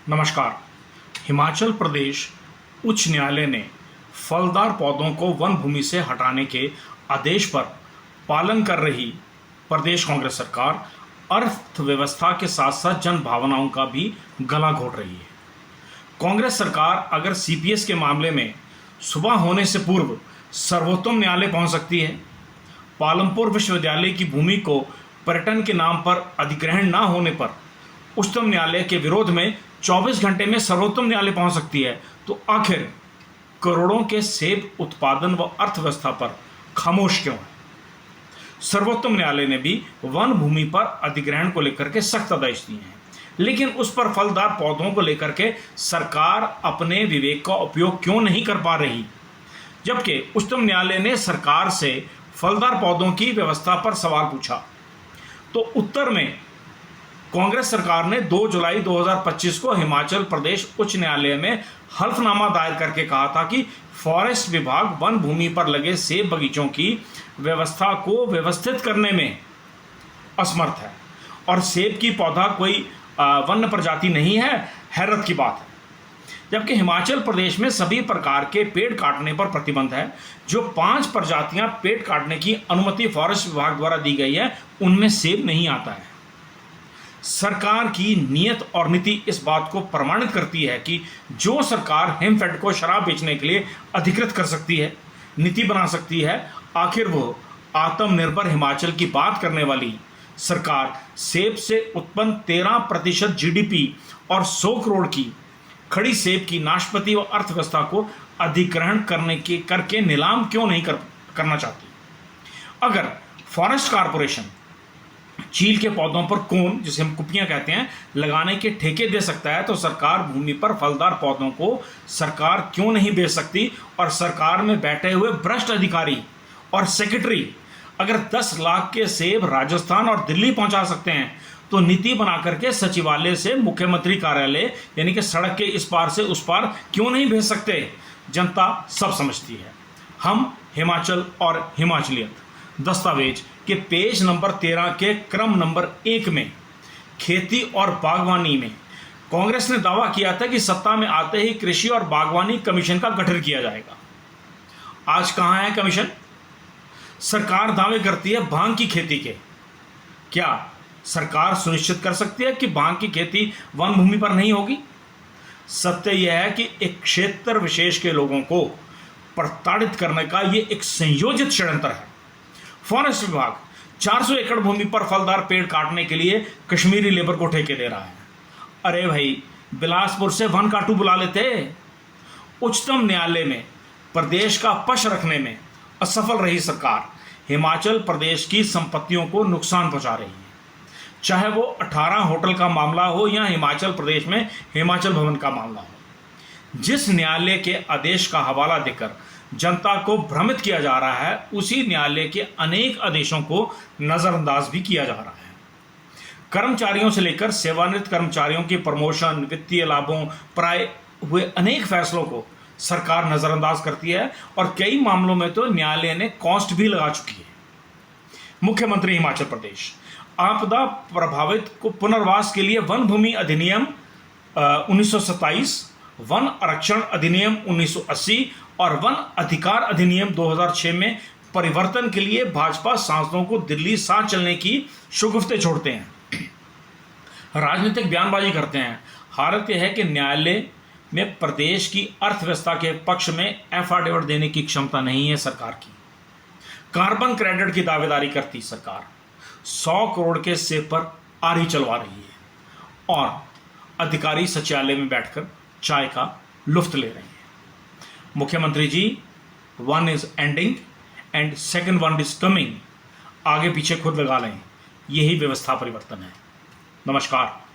नमस्कार। हिमाचल प्रदेश उच्च न्यायालय ने फलदार पौधों को वन भूमि से हटाने के आदेश पर पालन कर रही प्रदेश कांग्रेस सरकार अर्थव्यवस्था के साथ साथ जन भावनाओं का भी गला घोट रही है। कांग्रेस सरकार अगर सीपीएस के मामले में सुबह होने से पूर्व सर्वोत्तम न्यायालय पहुंच सकती है, पालमपुर विश्वविद्यालय की भूमि को पर्यटन के नाम पर अधिग्रहण न होने पर उच्चतम न्यायालय के विरोध में 24 घंटे में सर्वोत्तम न्यायालय पहुंच सकती है, तो आखिर करोड़ों के सेब उत्पादन व अर्थव्यवस्था पर खामोश क्यों है? सर्वोत्तम न्यायालय ने भी वन भूमि पर अधिग्रहण को लेकर के सख्त आदेश दिए हैं, लेकिन उस पर फलदार पौधों को लेकर के सरकार अपने विवेक का उपयोग क्यों नहीं कर पा रही? जबकि उच्चतम न्यायालय ने सरकार से फलदार पौधों की व्यवस्था पर सवाल पूछा, तो उत्तर में कांग्रेस सरकार ने 2 जुलाई 2025 को हिमाचल प्रदेश उच्च न्यायालय में हल्फनामा दायर करके कहा था कि फॉरेस्ट विभाग वन भूमि पर लगे सेब बगीचों की व्यवस्था को व्यवस्थित करने में असमर्थ है और सेब की पौधा कोई वन्य प्रजाति नहीं है। हैरत की बात है। जबकि हिमाचल प्रदेश में सभी प्रकार के पेड़ काटने पर प्रतिबंध है। जो 5 प्रजातियां पेड़ काटने की अनुमति फॉरेस्ट विभाग द्वारा दी गई है, उनमें सेब नहीं आता है। सरकार की नीयत और नीति इस बात को प्रमाणित करती है कि जो सरकार हिमफेड को शराब बेचने के लिए अधिकृत कर सकती है, नीति बना सकती है, आखिर वो आत्मनिर्भर हिमाचल की बात करने वाली सरकार सेब से उत्पन्न 13% जीडीपी और 100 करोड़ की खड़ी सेब की नाशपाती व अर्थव्यवस्था को अधिग्रहण करके नीलाम क्यों नहीं करना चाहती? अगर फॉरेस्ट कारपोरेशन चील के पौधों पर कोन, जिसे हम कुपियां कहते हैं, लगाने के ठेके दे सकता है, तो सरकार भूमि पर फलदार पौधों को सरकार क्यों नहीं बेच सकती? और सरकार में बैठे हुए भ्रष्ट अधिकारी और सेक्रेटरी अगर 10 लाख के सेब राजस्थान और दिल्ली पहुंचा सकते हैं, तो नीति बना करके सचिवालय से मुख्यमंत्री कार्यालय यानी कि सड़क के इस पार से उस पार क्यों नहीं भेज सकते? जनता सब समझती है। हम हिमाचल और हिमाचलियत दस्तावेज के पेज नंबर 13 के क्रम नंबर 1 में खेती और बागवानी में कांग्रेस ने दावा किया था कि सत्ता में आते ही कृषि और बागवानी कमीशन का गठन किया जाएगा। आज कहां है कमीशन? सरकार दावे करती है भांग की खेती के। क्या सरकार सुनिश्चित कर सकती है कि भांग की खेती वन भूमि पर नहीं होगी? सत्य यह है कि एक क्षेत्र विशेष के लोगों को प्रताड़ित करने का यह एक संयोजित षड्यंत्र है। फॉरेस्ट विभाग 400 एकड़ भूमि पर फलदार पेड़ काटने के लिए कश्मीरी लेबर को ठेके दे रहा है। अरे भाई, बिलासपुर से वन काटू बुला लेते। उच्चतम न्यायालय में प्रदेश का पक्ष रखने में असफल रही सरकार हिमाचल प्रदेश की संपत्तियों को नुकसान पहुंचा रही है। चाहे वो 18 होटल का मामला हो या हिमाचल प्रदेश में हिमाचल भवन का मामला हो। जिस न्यायालय के आदेश का हवाला देकर जनता को भ्रमित किया जा रहा है, उसी न्यायालय के अनेक आदेशों को नजरअंदाज भी किया जा रहा है। कर्मचारियों से लेकर सेवानिवृत्त कर्मचारियों की प्रमोशन, वित्तीय लाभों, प्राय हुए अनेक फैसलों को सरकार नजरअंदाज करती है और कई मामलों में तो न्यायालय ने कॉस्ट भी लगा चुकी है। मुख्यमंत्री हिमाचल प्रदेश आपदा प्रभावित को पुनर्वास के लिए वन भूमि अधिनियम 1927, वन आरक्षण अधिनियम 1980 और वन अधिकार अधिनियम 2006 में परिवर्तन के लिए भाजपा सांसदों को दिल्ली साथ चलने की शुगुफ्ते छोड़ते हैं, राजनीतिक बयानबाजी करते हैं। हालत यह है कि न्यायालय में प्रदेश की अर्थव्यवस्था के पक्ष में एफिडेविट देने की क्षमता नहीं है सरकार की। कार्बन क्रेडिट की दावेदारी करती सरकार 100 करोड़ के सेब पर आरी चलवा रही है और अधिकारी सचिवालय में बैठकर चाय का लुफ्त ले रहे हैं। मुख्यमंत्री ji, one is ending and second one is coming. आगे पीछे खुद लगा लें, यही व्यवस्था परिवर्तन है। नमस्कार।